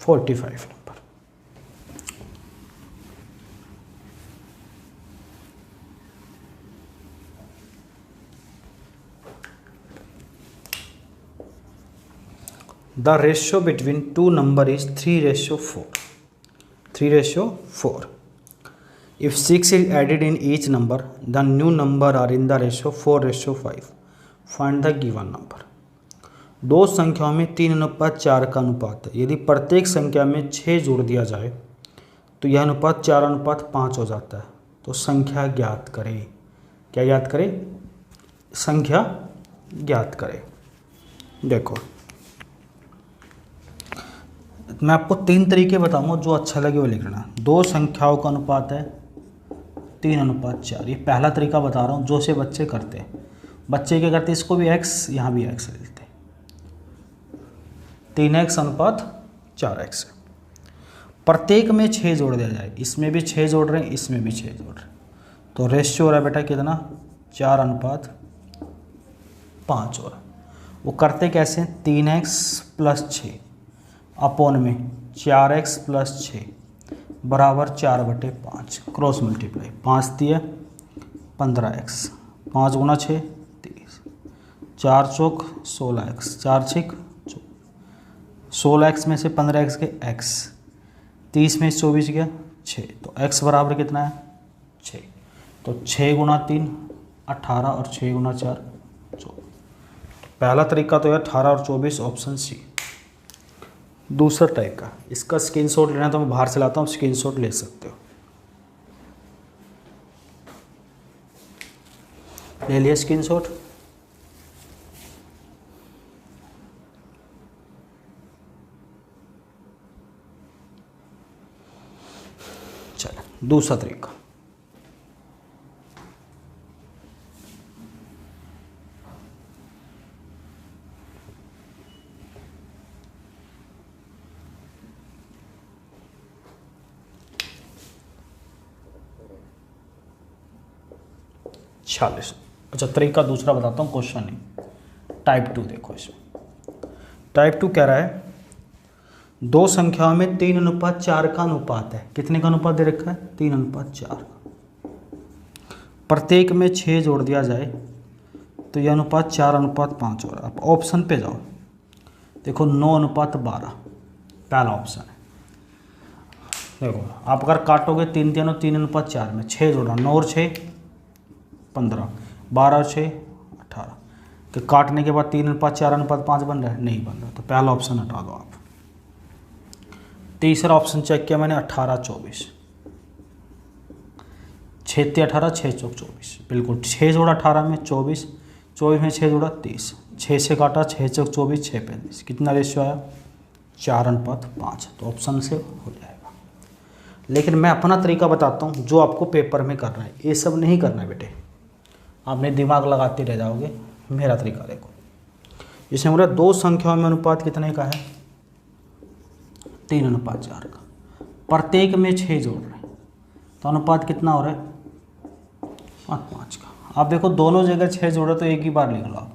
45 number. The ratio between two number is 3:4. 3:4. If 6 is added in each number, the new number are in the ratio 4:5. Find the given number. दो संख्याओं में 3:4 का अनुपात है। यदि प्रत्येक संख्या में 6 जोड़ दिया जाए तो यह अनुपात 4:5 हो जाता है। तो संख्या ज्ञात करें। क्या ज्ञात करें? संख्या ज्ञात करें। देखो, मैं आपको 3 तरीके बताऊंगा, जो अच्छा लगे वो लिख लेना। दो संख्याओं का अनुपात है 3:4। ये पहला तरीका बता रहा हूँ, जो से बच्चे करते हैं। बच्चे क्या करते हैं? इसको भी x, यहाँ भी x लेते हैं। 3x:4x। प्रत्येक में 6 जोड़ दिया जाए। इसमें भी 6 जोड़ रहे हैं, इसमें भी 6 जोड़ रहे हैं, तो रेशियो हो रहा है बेटा कितना? 4:5 हो रहा है। वो करते कैसे? 3x + 6 अपॉन में 4x + 6 बराबर 4/5, क्रॉस मल्टीप्लाई। 5 दिया 15x, 5 × 6 30, 4 चौक 16x, 4 6 16x में से 15x के x, 30 में 24 गया 6, तो x बराबर कितना है? 6। तो 6 × 3 18 और 6 × 4 14। पहला तरीका तो है 18 और 24, ऑप्शन सी। दूसरा टाइप का, इसका स्क्रीनशॉट लेना है तो मैं बाहर से लाता हूँ, स्क्रीनशॉट ले सकते हो। ले लिया स्क्रीनशॉट। चलो दूसरा तरीका, चालीस। अच्छा तरीका दूसरा बताता हूँ, क्वेश्चन नहीं, टाइप 2 देखो इसमें। टाइप 2 कह रहा है दो संख्याओं में 3:4 का अनुपात है। कितने का अनुपात दे रखा है? 3:4। प्रत्येक में 6 जोड़ दिया जाए तो यह अनुपात 4:5 हो रहा है। अब ऑप्शन पे जाओ, देखो 9:12 पहला ऑप्शन है। देखो आप अगर काटोगे 3 3 और 3:4 में 6 जोड़ा, 9 और 6 15, 12 और 6 18, तो काटने के बाद 3:4:5 बन रहा है? नहीं बन रहा, तो पहला ऑप्शन हटा दो आप। तीसरा ऑप्शन चेक किया मैंने, 18 24, 6 × 18 6 × 24, बिल्कुल 6 जोड़ा 18 में 24, 24 में 6 जोड़ा 30, 6 से काटा 6 × 24 6 35, कितना रेशियो आया? 4:5, तो ऑप्शन से हो जाएगा। लेकिन मैं अपना तरीका बताता हूँ जो आपको पेपर में करना है, ये सब नहीं करना है बेटे, आपने दिमाग लगाते रह जाओगे। मेरा तरीका देखो, इसमें बोला दो संख्याओं में अनुपात कितने का है? 3:4 का। प्रत्येक में 6 जोड़ रहे हैं तो अनुपात कितना हो रहा है? 5 का। आप देखो दोनों जगह 6 जोड़ा तो एक ही बार लिख लो आप।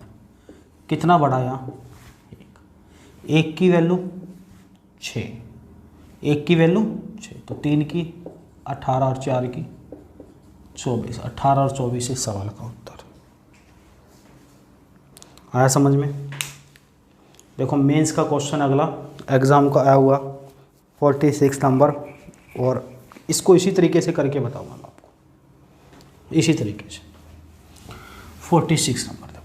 कितना बढ़ा यहाँ? 1 की वैल्यू 6, 1 की वैल्यू 6, तो 3 की 18 और 4 की 24, 18 और 24 इस सवाल का उत्तर। आया समझ में? देखो मेंस का क्वेश्चन अगला एग्ज़ाम का आया हुआ 46 नंबर, और इसको इसी तरीके से करके बताऊंगा मैं आपको, इसी तरीके से। 46 नंबर देखो,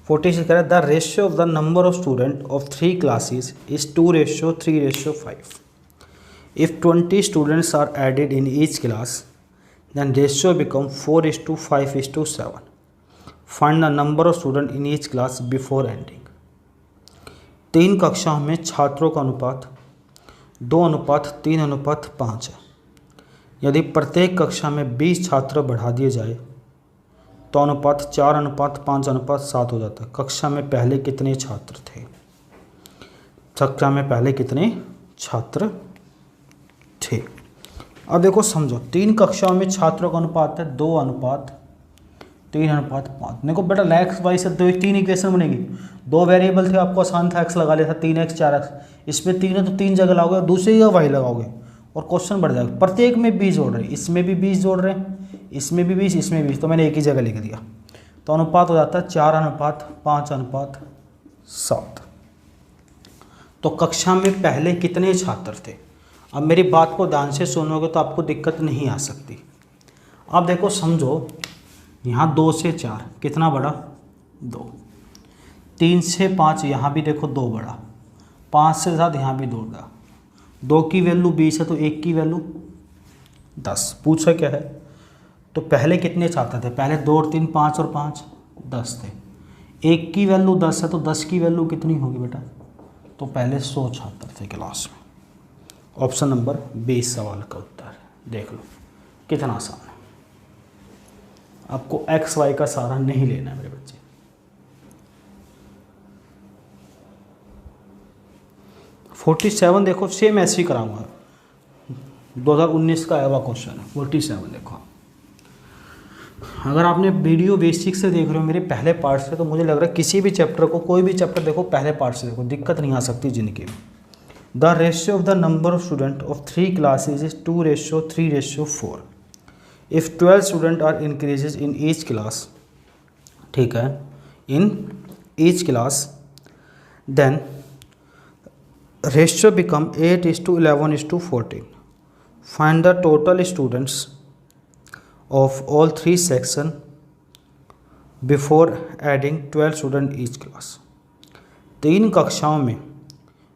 कह रहा है the ratio of the number of student of 3 classes is 2:3:5। If 20 students are added in each class then ratio become 4:5:7. Find the number of students in each class before ending. 3 कक्षाओं में छात्रों का अनुपात 2:3:5 है। यदि प्रत्येक कक्षा में 20 छात्र बढ़ा दिए जाए तो अनुपात 4:5:7 हो जाता है। कक्षा में पहले कितने छात्र थे? कक्षा में पहले कितने छात्र थे? अब देखो समझो, 3 कक्षाओं में छात्रों का अनुपात है 2:3:5। देखो बेटा एक्स वाई से 3 इक्वेशन बनेगी, 2 वेरिएबल थे, आपको आसान था, एक्स लगा लिया था, 3x 4x। इसमें 3 है तो 3 जगह लगाओगे, दूसरी जगह वाई लगाओगे और क्वेश्चन बढ़ जाएगा। प्रत्येक में 20 जोड़ रहे हैं, इसमें भी 20 जोड़ रहे हैं, इसमें भी 20, इसमें भी 20, तो मैंने एक ही जगह लिख दिया, तो अनुपात हो जाता है 4:5:7। तो कक्षा में पहले कितने छात्र थे? अब मेरी बात को ध्यान से सुनोगे तो आपको दिक्कत नहीं आ सकती। अब देखो समझो, यहाँ 2 से 4 कितना बढ़ा? 2, 3 से 5 यहाँ भी देखो 2 बढ़ा, 5 से 7 यहाँ भी 2 बढ़ा, 2 की वैल्यू 20 है तो 1 की वैल्यू 10। पूछा क्या है? तो पहले कितने छात्र थे? पहले 2 और 3 5 और 5 10 थे। 1 की वैल्यू 10 है तो 10 की वैल्यू कितनी होगी बेटा? तो पहले 100 छात्र थे क्लास में। ऑप्शन नंबर 20 सवाल का उत्तर। देख लो कितना आसान है। आपको एक्स वाई का सहारा नहीं लेना है मेरे बच्चे। फोर्टी 47 देखो, सेम ऐसे ही कराऊंगा, 2019 का आया हुआ क्वेश्चन है। 47 देखो, अगर आपने वीडियो बेसिक से देख रहे हो मेरे पहले पार्ट से, तो मुझे लग रहा है किसी भी चैप्टर को, कोई भी चैप्टर देखो पहले पार्ट से देखो, दिक्कत नहीं आ सकती जिंदगी में। The ratio of the number of student of 3 classes is 2:3:4। If 12 student are increases in each class, ठीक है, in each class, then ratio become 8:11:14। Find the total students of all 3 section before adding 12 student each class। 3 कक्षाओं में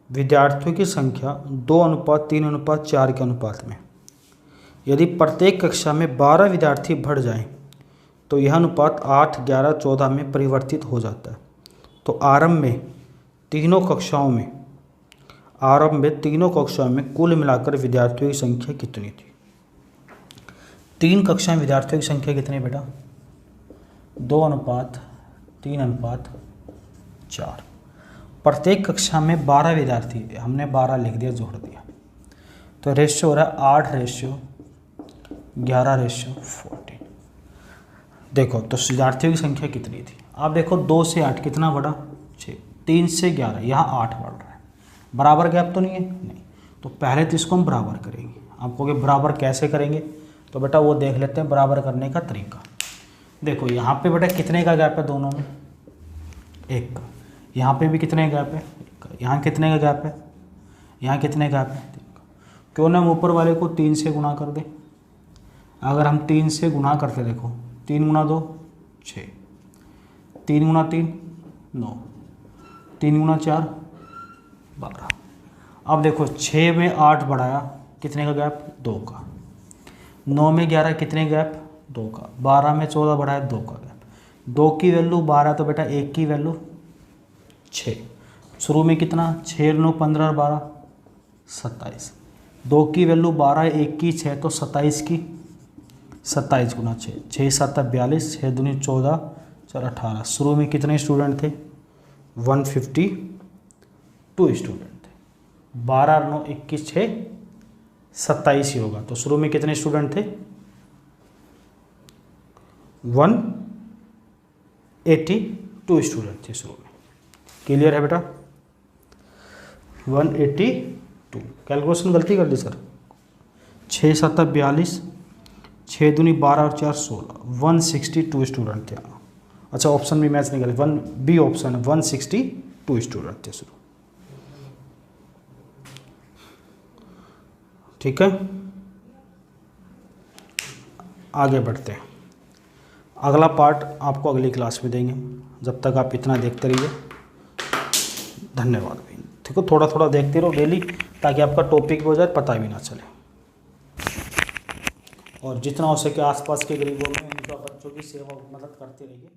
विद्यार्थियों की संख्या 2:3:4 के अनुपात में यदि प्रत्येक कक्षा में 12 विद्यार्थी बढ़ जाएं तो यह अनुपात 8, 11, 14 में परिवर्तित हो जाता है। तो आरंभ में तीनों कक्षाओं में कुल मिलाकर विद्यार्थियों की संख्या कितनी थी? 3 कक्षा में विद्यार्थियों की संख्या कितनी है बेटा? 2:3:4। प्रत्येक कक्षा में 12 विद्यार्थी, हमने 12 लिख दिया, जोड़ दिया, तो रेशियो हो रहा है 8:11:14। देखो तो विद्यार्थियों की संख्या कितनी थी? आप देखो 2 से 8 कितना बढ़ा? 6। 3 से 11, यहाँ 8 बढ़ रहा है। बराबर गैप तो नहीं है? नहीं। तो पहले तो इसको हम बराबर करेंगे। आप कहोगे बराबर कैसे करेंगे? तो बेटा वो देख लेते हैं बराबर करने का तरीका। देखो यहाँ पे बेटा कितने का गैप है दोनों में? 1 का। यहाँ पे भी कितने का गैप है? 1 का। यहाँ कितने का गैप है? यहाँ कितने का गैप है? 3 का। क्यों ना हम ऊपर वाले को 3 से गुणा कर दें? अगर हम 3 से गुणा करते, देखो 3 × 2 6, 3 × 3 9, 3 × 4 12। अब देखो 6 में 8 बढ़ाया, कितने का गैप? 2 का। 9 में 11 कितने गैप? 2 का। 12 में 14 बढ़ाया, 2 का गैप। 2 की वैल्यू 12, तो बेटा 1 की वैल्यू 6। शुरू में कितना? 6 × 9 15 और 12 27। 2 की वैल्यू 12, 1 की 6, तो 27 की 27 × 6, 6 7 42, 6 दूनी 14, 4 18। शुरू में कितने स्टूडेंट थे? 152 स्टूडेंट थे। 12 और 9 21 6 27 ही होगा। तो शुरू में कितने स्टूडेंट थे? 182 स्टूडेंट थे शुरू में। क्लियर है बेटा? 182। कैलकुलेशन गलती कर दी सर। 6 7 42, 6 दूनी 12 और 4 16, 162 स्टूडेंट थे। अच्छा ऑप्शन भी मैच नहीं करे, 1B ऑप्शन है, 162 स्टूडेंट थे शुरू। ठीक है, आगे बढ़ते हैं। अगला पार्ट आपको अगली क्लास में देंगे। जब तक आप इतना देखते रहिए। धन्यवाद भाई। ठीक है, थोड़ा थोड़ा देखते रहो डेली, ताकि आपका टॉपिक भी हो जाए, पता भी ना चले। और जितना हो सके आसपास के गरीबों में, उनका बच्चों की सेवा मदद करते रहिए।